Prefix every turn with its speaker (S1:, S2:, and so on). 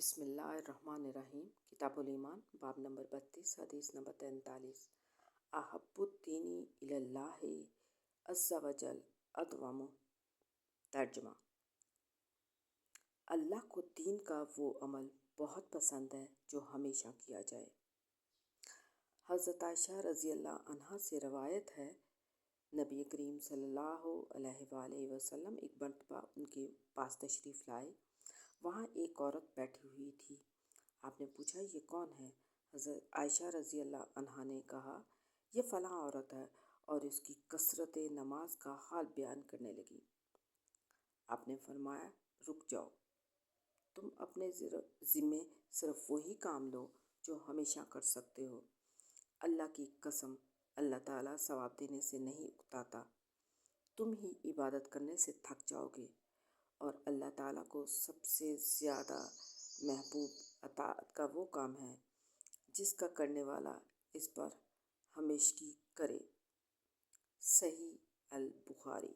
S1: بسم اللہ الرحمن الرحیم۔ کتاب الایمان باب نمبر 32 حدیث نمبر 43۔ احب الدین الی اللہ عز وجل ادومہ۔ ترجمہ: اللہ کو دین کا وہ عمل بہت پسند ہے جو ہمیشہ کیا جائے۔ حضرت عائشہ رضی اللہ عنہا سے روایت ہے، نبی کریم صلی اللہ علیہ وآلہ وسلم ایک مرتبہ ان کے پاس تشریف لائے۔ وہاں ایک عورت بیٹھی ہوئی تھی۔ آپ نے پوچھا، یہ کون ہے؟ حضرت عائشہ رضی اللہ عنہا نے کہا، یہ فلاں عورت ہے، اور اس کی کثرت نماز کا حال بیان کرنے لگی۔ آپ نے فرمایا، رک جاؤ، تم اپنے ذمے صرف وہی کام لو جو ہمیشہ کر سکتے ہو۔ اللہ کی قسم، اللہ تعالیٰ ثواب دینے سے نہیں اکتاتا۔ تم ہی عبادت کرنے سے تھک جاؤ گے، اور اللہ تعالیٰ کو سب سے زیادہ محبوب اطاعت کا وہ کام ہے جس کا کرنے والا اس پر ہمیشگی کرے۔ صحیح البخاری۔